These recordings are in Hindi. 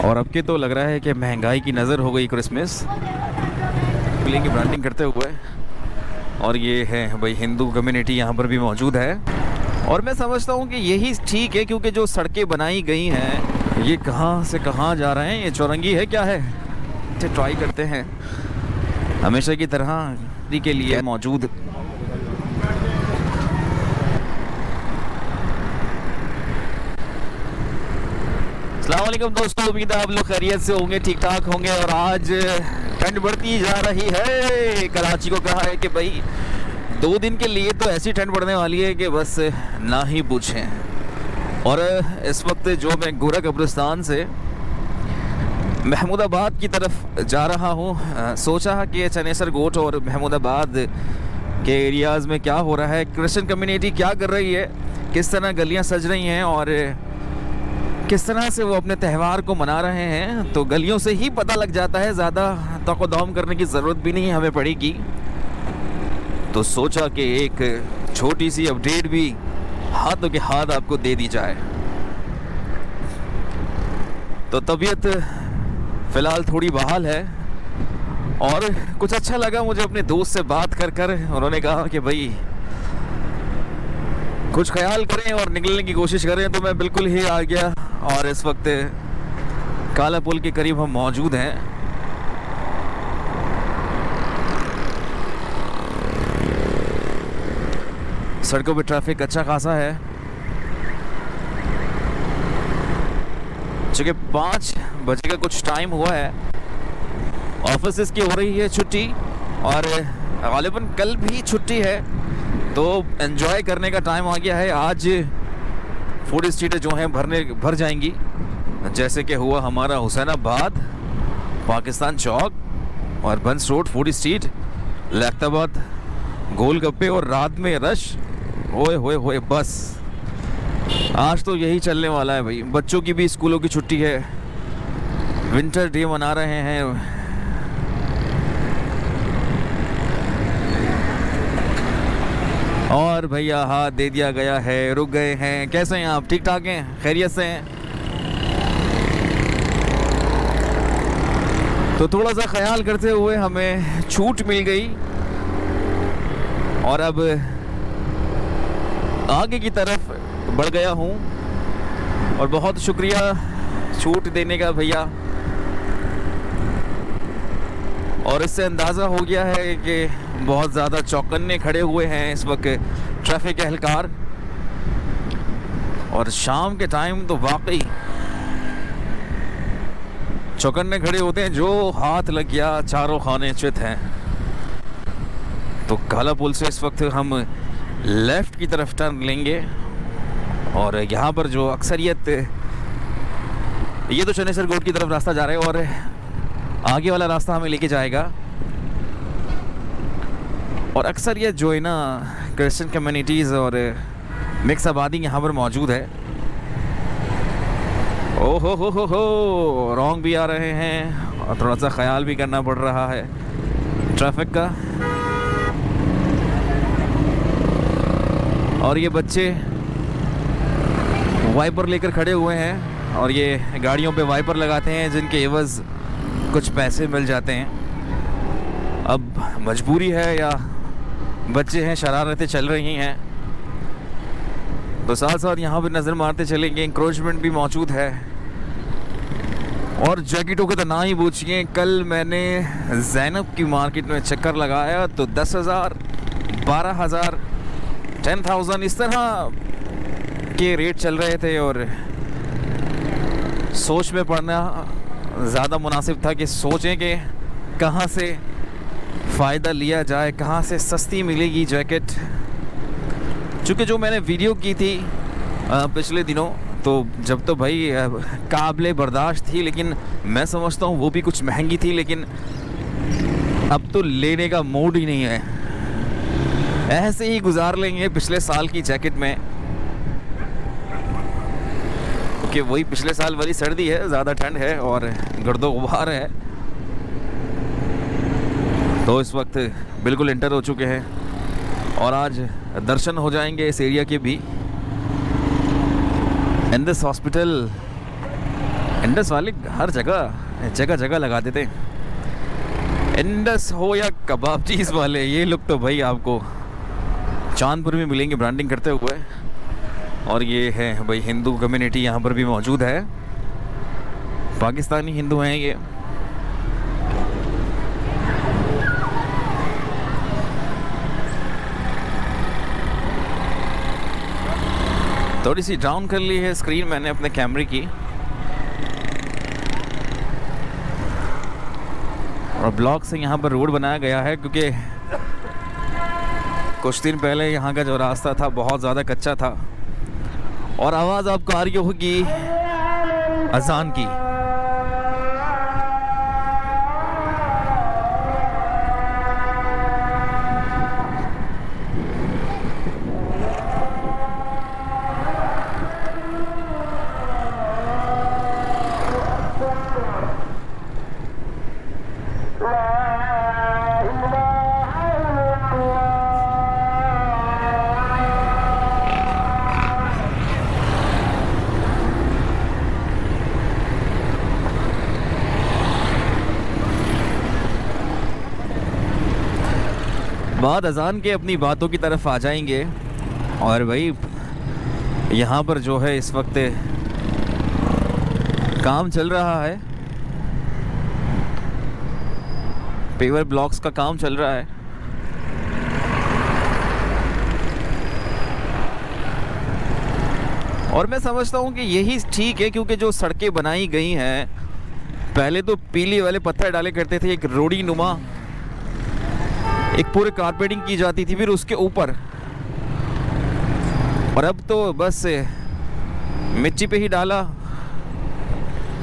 और अब के तो लग रहा है कि महंगाई की नज़र हो गई क्रिसमस प्लेइंग की ब्रांडिंग करते हुए। और ये है भाई हिंदू कम्युनिटी यहाँ पर भी मौजूद है। और मैं समझता हूँ कि यही ठीक है, क्योंकि जो सड़कें बनाई गई हैं ये कहाँ से कहाँ जा रहे हैं, ये चौरंगी है क्या है, इसे ट्राई करते हैं हमेशा की तरह के लिए मौजूद। अस्सलाम वालेकुम दोस्तों, उम्मीद है आप लोग खैरियत से होंगे, ठीक ठाक होंगे। और आज ठंड बढ़ती जा रही है। कराची को कहा है कि भाई 2 दिन के लिए तो ऐसी ठंड पड़ने वाली है कि बस ना ही पूछें। और इस वक्त जो मैं गोरा कब्रिस्तान से महमूदाबाद की तरफ जा रहा हूँ, सोचा कि चनेसर गोट और महमूदाबाद के एरियाज़ में क्या हो रहा है, क्रिश्चियन कम्युनिटी क्या कर रही है, किस तरह गलियाँ सज रही हैं और किस तरह से वो अपने त्यौहार को मना रहे हैं, तो गलियों से ही पता लग जाता है। ज़्यादा तौक़-ओ-दौम करने की ज़रूरत भी नहीं हमें पड़ेगी। तो सोचा कि एक छोटी सी अपडेट भी हाथों के हाथ आपको दे दी जाए। तो तबीयत फ़िलहाल थोड़ी बहाल है और कुछ अच्छा लगा मुझे अपने दोस्त से बात कर कर। उन्होंने कहा कि भाई कुछ ख्याल करें और निकलने की कोशिश करें, तो मैं बिल्कुल ही आ गया। और इस वक्त काला पुल के करीब हम मौजूद हैं। सड़कों पे ट्रैफिक अच्छा खासा है। चूँकि 5 बजे का कुछ टाइम हुआ है, ऑफिस की हो रही है छुट्टी और गालिबन कल भी छुट्टी है, तो एंजॉय करने का टाइम आ गया है। आज फूड स्ट्रीटें जो हैं भर जाएंगी, जैसे कि हुआ हमारा हुसैनाबाद, पाकिस्तान चौक और बंस रोड फूड स्ट्रीट, लैक्ताबाद गोलगप्पे और रात में रश। होए होए होए, बस आज तो यही चलने वाला है भाई। बच्चों की भी स्कूलों की छुट्टी है, विंटर डे मना रहे हैं। और भैया हाथ दे दिया गया है, रुक गए हैं। कैसे हैं आप, ठीक ठाक हैं, खैरियत से हैं? तो थोड़ा सा ख्याल करते हुए हमें छूट मिल गई और अब आगे की तरफ बढ़ गया हूँ। और बहुत शुक्रिया छूट देने का भैया। और इससे अंदाज़ा हो गया है कि बहुत ज़्यादा चौकन्ने खड़े हुए हैं इस वक्त ट्रैफिक एहलकार। और शाम के टाइम तो वाकई चौकन्ने खड़े होते हैं। जो हाथ लग गया चारों खाने चित हैं। तो काला पुल से इस वक्त हम लेफ़्ट की तरफ टर्न लेंगे और यहाँ पर जो अक्सरियत, ये तो चनेसर गोट की तरफ रास्ता जा रहा है और आगे वाला रास्ता हमें लेके जाएगा। और अक्सरियत जो है ना क्रिश्चियन कम्युनिटीज़ और मिक्स आबादी यहाँ पर मौजूद है। ओ हो रॉन्ग भी आ रहे हैं और थोड़ा सा ख्याल भी करना पड़ रहा है ट्रैफिक का। और ये बच्चे वाइपर लेकर खड़े हुए हैं और ये गाड़ियों पे वाइपर लगाते हैं, जिनके एवज़ कुछ पैसे मिल जाते हैं। अब मजबूरी है या बच्चे हैं, शरारतें चल रही हैं, तो साथ साथ यहाँ पर नज़र मारते चलेंगे। इंक्रोचमेंट भी मौजूद है और जैकेटों के तो ना ही पूछिए। कल मैंने ज़ैनब की मार्केट में चक्कर लगाया तो 10,000, 12,000, 10,000 इस तरह के रेट चल रहे थे। और सोच में पड़ना ज़्यादा मुनासिब था कि सोचें कि कहाँ से फ़ायदा लिया जाए, कहाँ से सस्ती मिलेगी जैकेट। चूँकि जो मैंने वीडियो की थी पिछले दिनों, तो जब तो भाई काबिले बर्दाश्त थी, लेकिन मैं समझता हूँ वो भी कुछ महंगी थी। लेकिन अब तो लेने का मूड ही नहीं है, ऐसे ही गुजार लेंगे पिछले साल की जैकेट में, क्योंकि वही पिछले साल वाली सर्दी है, ज़्यादा ठंड है और गर्दो गुबार है। तो इस वक्त बिल्कुल इंटर हो चुके हैं और आज दर्शन हो जाएंगे इस एरिया के भी। इन दिस हॉस्पिटल इंडस वाले हर जगह जगह जगह लगा देते हैं। इंडस हो या कबाबचीज वाले, ये लोग तो भाई आपको चांदपुर में मिलेंगे ब्रांडिंग करते हुए। और ये है भाई हिंदू कम्युनिटी यहाँ पर भी मौजूद है, पाकिस्तानी हिंदू हैं ये। थोड़ी सी डाउन कर ली है स्क्रीन मैंने अपने कैमरे की। और ब्लॉक से यहाँ पर रोड बनाया गया है क्योंकि कुछ दिन पहले यहाँ का जो रास्ता था बहुत ज़्यादा कच्चा था। और आवाज़ आपको आ रही होगी अजान की। बाद अजान के अपनी बातों की तरफ आ जाएंगे। और भाई यहाँ पर जो है इस वक्त काम चल रहा है, पेवर ब्लॉक्स का काम चल रहा है। और मैं समझता हूँ कि यही ठीक है क्योंकि जो सड़कें बनाई गई हैं, पहले तो पीली वाले पत्थर डाले करते थे, एक रोड़ी नुमा एक पूरे कारपेटिंग की जाती थी फिर उसके ऊपर, और अब तो बस मिट्टी पे ही डाला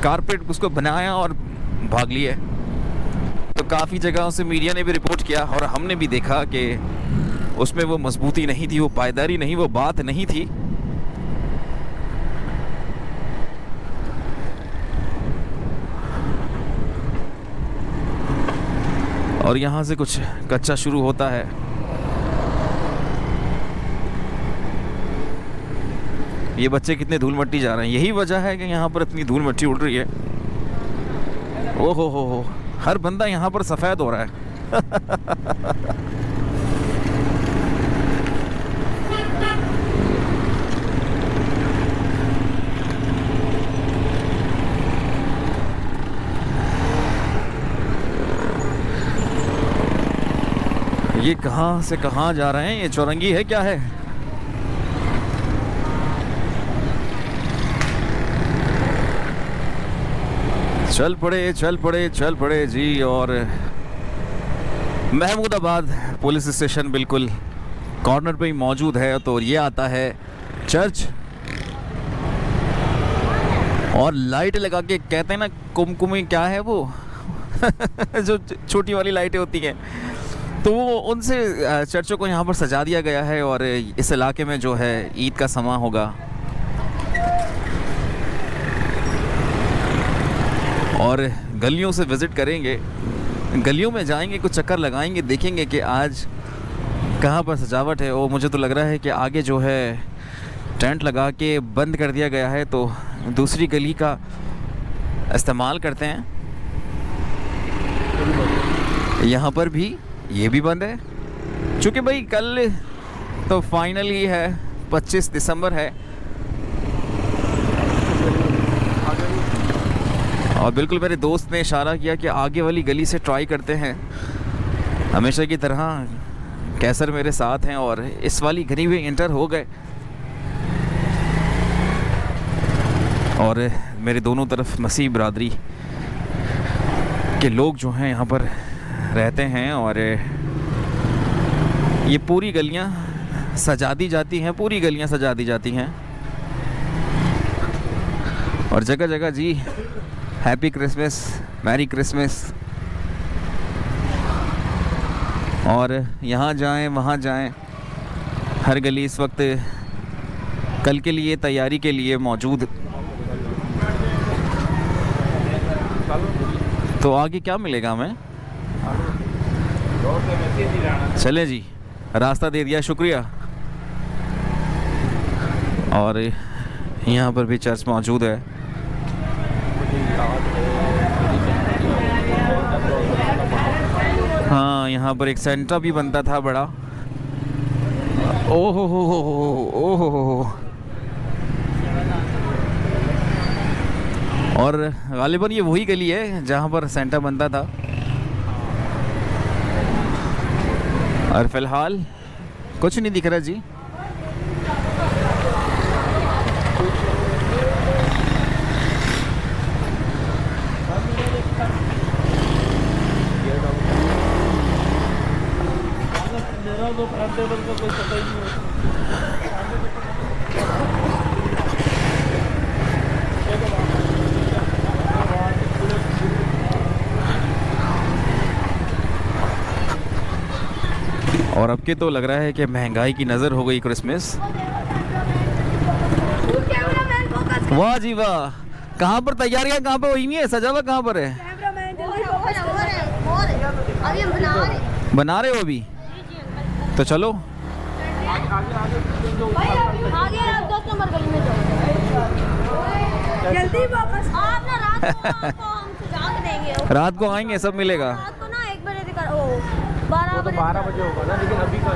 कारपेट, उसको बनाया और भाग लिए। तो काफ़ी जगहों से मीडिया ने भी रिपोर्ट किया और हमने भी देखा कि उसमें वो मजबूती नहीं थी, वो पायदारी नहीं, वो बात नहीं थी। और यहाँ से कुछ कच्चा शुरू होता है। ये बच्चे कितने धूल मट्टी जा रहे हैं, यही वजह है कि यहाँ पर इतनी धूल मट्टी उड़ रही है। ओहो हो, हर बंदा यहाँ पर सफ़ेद हो रहा है। ये कहाँ से कहाँ जा रहे हैं, ये चौरंगी है क्या है? चल पड़े चल पड़े चल पड़े जी। और महमूदाबाद पुलिस स्टेशन बिल्कुल कॉर्नर पे ही मौजूद है। तो ये आता है चर्च, और लाइट लगा के कहते हैं ना कुमकुमी, क्या है वो जो छोटी वाली लाइटें होती हैं, तो वो उनसे चर्चों को यहाँ पर सजा दिया गया है। और इस इलाके में जो है ईद का समा होगा, और गलियों से विज़िट करेंगे, गलियों में जाएंगे, कुछ चक्कर लगाएंगे, देखेंगे कि आज कहाँ पर सजावट है। और मुझे तो लग रहा है कि आगे जो है टेंट लगा के बंद कर दिया गया है, तो दूसरी गली का इस्तेमाल करते हैं। यहाँ पर भी ये भी बंद है क्योंकि भाई कल तो फाइनल ही है, 25 दिसंबर है। और बिल्कुल मेरे दोस्त ने इशारा किया कि आगे वाली गली से ट्राई करते हैं। हमेशा की तरह कैसर मेरे साथ हैं और इस वाली गली में एंटर हो गए। और मेरे दोनों तरफ मसीह बरादरी के लोग जो हैं यहाँ पर रहते हैं, और ये पूरी गलियाँ सजा दी जाती हैं, पूरी गलियाँ सजा दी जाती हैं। और जगह जगह जी हैप्पी क्रिसमस, मैरी क्रिसमस। और यहाँ जाएं वहाँ जाएं, हर गली इस वक्त कल के लिए तैयारी के लिए मौजूद। तो आगे क्या मिलेगा हमें? चले जी, रास्ता दे दिया, शुक्रिया। और यहाँ पर भी चर्च मौजूद है। हाँ, यहाँ पर एक सेंटा भी बनता था बड़ा। ओहो हो। और गालिबन ये वही गली है जहाँ पर सेंटा बनता था। और फिलहाल कुछ नहीं दिख रहा जी। तो फ्रंट टेबल का कोई पता ही नहीं और अब के तो लग रहा है कि महंगाई की नज़र हो गई क्रिसमस। वाह जी वाह, कहाँ पर तैयारियां कहाँ पर हुई है, सजावट कहाँ पर है? अभी हम बना रहे हो अभी? तो चलो आगे आप 10 नंबर गली में जाओ। जल्दी वापस आप ना रात को हम सजा के देंगे। रात को आएंगे, सब मिलेगा। रात को ना 1 बजे तक 12 बजे होगा ना, लेकिन अभी का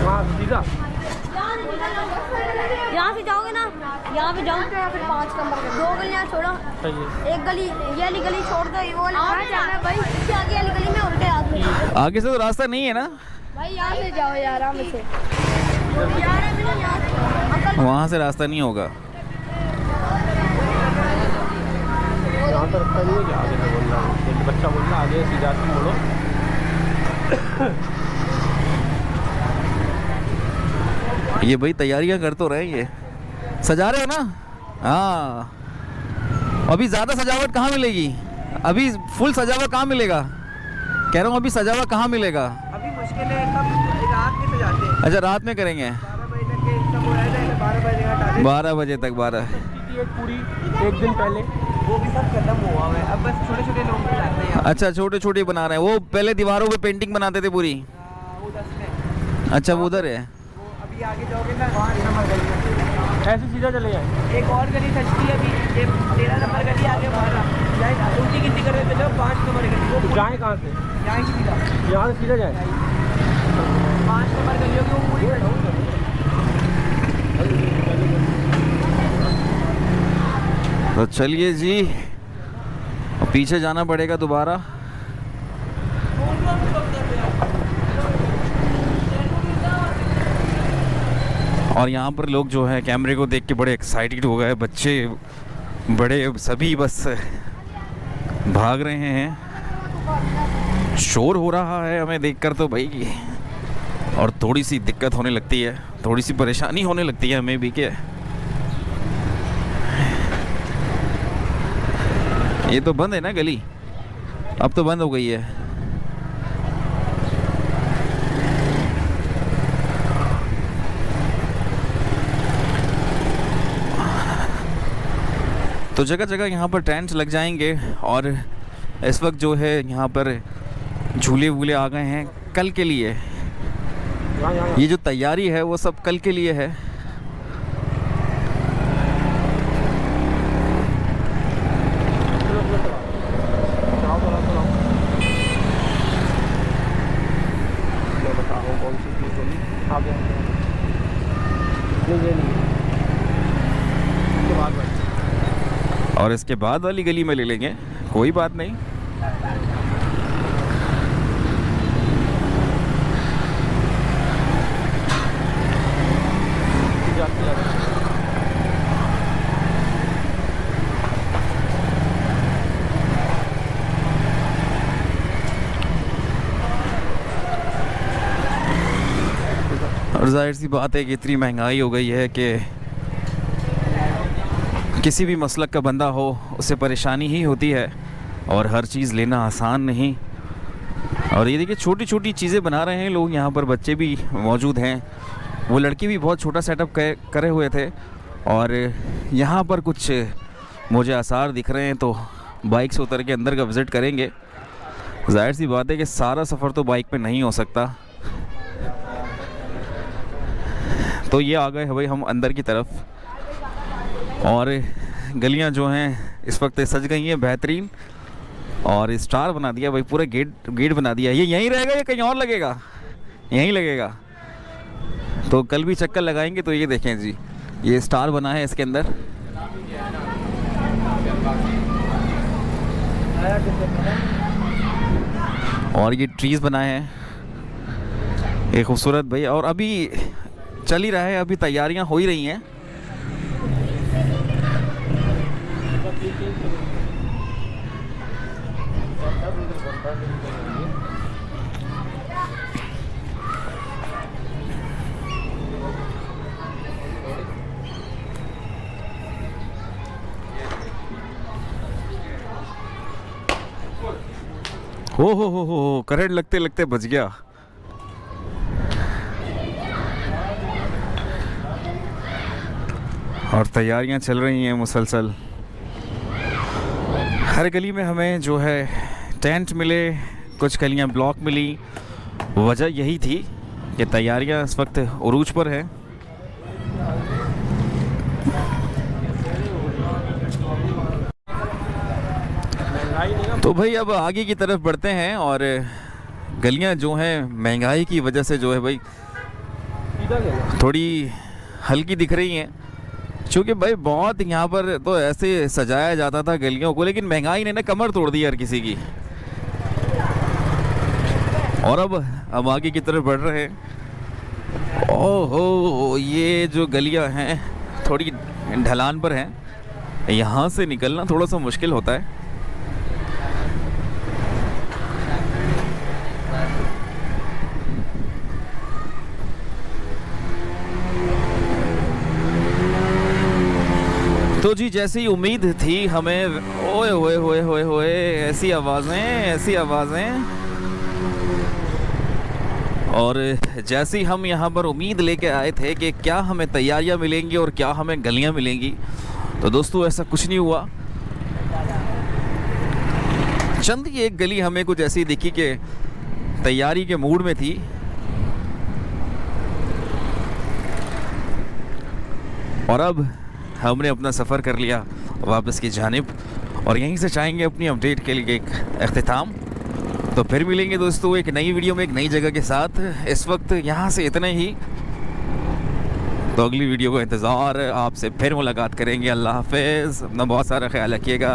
वहाँ सीधा यहाँ से जाओगे ना, यहाँ पे जाओ तो फिर 5 नंबर 2 गलियाँ छोड़ो, एक गली ये वाली गली छोड़ दो, वो वाली जाना भाई, इसके आगे वाली गली में उल्टे हाथ में। आगे से तो रास्ता नहीं है ना भाई, यहाँ से जाओ यार, आराम से अंकल। वहाँ से रास्ता नहीं होगा। यहाँ तो रास्ता नहीं है कि आगे से बोल रहा हूँ, एक बच्चा बोल रहा आगे सीधा से मोड़ो। ये भाई तैयारियां कर तो रहे, ये सजा रहे हो ना? हाँ, अभी ज़्यादा सजावट कहाँ मिलेगी? अभी फुल सजावट कहाँ मिलेगा? कह रहा हूँ अभी सजावट कहाँ मिलेगा? अभी मुश्किल है, तब रात में सजाते हैं। अच्छा, रात में करेंगे 12 बजे तक के सब हो जाता है, 12 बजे का टारगेट। 12 बजे तक। 12 एक पूरी एक दिन पहले वो भी सब खत्म हुआ है, अब बस छोटे छोटे लोग जाते हैं। अच्छा, छोटे छोटे बना रहे हैं। वो पहले दीवारों पे पेंटिंग बनाते थे पूरी। वो 10 में अच्छा, वो उधर है। वो अभी आगे जाओगे ना, 5 नंबर गली में ऐसे सीधा चले जाए। एक और गली सजती है अभी, ये 13 नंबर गली आगे बाहर उल्टी गिनती कर देते जाओ, 5 नंबर गली वो जाए कहाँ से? यहाँ से सीधा यहाँ से सीधा जाए। 5 नंबर गलियों की वो पूरी तो चलिए जी, अब पीछे जाना पड़ेगा दोबारा। और यहाँ पर लोग जो है कैमरे को देख के बड़े एक्साइटेड हो गए, बच्चे बड़े सभी बस भाग रहे हैं। शोर हो रहा है हमें देखकर तो भाई, और थोड़ी सी दिक्कत होने लगती है, थोड़ी सी परेशानी होने लगती है हमें भी। के ये तो बंद है ना गली, अब तो बंद हो गई है। तो जगह जगह यहाँ पर टेंट लग जाएंगे। और इस वक्त जो है यहाँ पर झूले वूले आ गए हैं कल के लिए। ये जो तैयारी है वो सब कल के लिए है। मैं बता रहा हूँ कौन सी चीज़ बोली आगे नहीं, ये नहीं इसके बाद भाई। और इसके बाद वाली गली में ले लेंगे, कोई बात नहीं। और जाहिर सी बात है कि इतनी महंगाई हो गई है कि किसी भी मसलक का बंदा हो उसे परेशानी ही होती है, और हर चीज़ लेना आसान नहीं। और ये देखिए छोटी छोटी चीज़ें बना रहे हैं लोग, यहाँ पर बच्चे भी मौजूद हैं। वो लड़की भी बहुत छोटा सेटअप करे हुए थे। और यहाँ पर कुछ मुझे आसार दिख रहे हैं, तो बाइक से उतर के अंदर का विज़िट करेंगे। जाहिर सी बात है कि सारा सफ़र तो बाइक पे नहीं हो सकता। तो ये आ गए हैं भाई हम अंदर की तरफ। और गलियां जो हैं इस वक्त सज गई हैं बेहतरीन, और स्टार बना दिया भाई, पूरा गेट बना दिया। ये यहीं रहेगा या कहीं और लगेगा? यहीं लगेगा। तो कल भी चक्कर लगाएंगे। तो ये देखें जी, ये स्टार बना है इसके अंदर। और ये ट्रीज बनाए हैं, एक खूबसूरत भाई। और अभी चल ही रहा है, अभी तैयारियां हो ही रही हैं। हो करंट लगते लगते बच गया। और तैयारियां चल रही हैं मुसलसल। हर गली में हमें जो है टेंट मिले, कुछ गलियां ब्लॉक मिली। वजह यही थी कि तैयारियां इस वक्त उरूज पर हैं। तो भाई अब आगे की तरफ बढ़ते हैं। और गलियां जो हैं महंगाई की वजह से जो है भाई थोड़ी हल्की दिख रही हैं, क्योंकि भाई बहुत यहाँ पर तो ऐसे सजाया जाता था गलियों को, लेकिन महंगाई ने ना कमर तोड़ दी हर किसी की। और अब आगे की तरफ बढ़ रहे हैं। ओहो, ये जो गलियां हैं थोड़ी ढलान पर हैं, यहाँ से निकलना थोड़ा सा मुश्किल होता है। तो जी जैसी उम्मीद थी हमें, ओए होए होए होए होए, ऐसी आवाज़ें। और जैसी हम यहाँ पर उम्मीद लेके आए थे कि क्या हमें तैयारियाँ मिलेंगी और क्या हमें गलियाँ मिलेंगी, तो दोस्तों ऐसा कुछ नहीं हुआ। चंद ही एक गली हमें कुछ ऐसी दिखी कि तैयारी के मूड में थी। और अब हमने अपना सफ़र कर लिया वापस की जानिब, और यहीं से चाहेंगे अपनी अपडेट के लिए एक अख्तिताम। तो फिर मिलेंगे दोस्तों एक नई वीडियो में एक नई जगह के साथ। इस वक्त यहाँ से इतने ही। तो अगली वीडियो का इंतज़ार, आपसे फिर मुलाकात करेंगे। अल्लाह हाफ़िज़, अपना बहुत सारा ख्याल रखिएगा।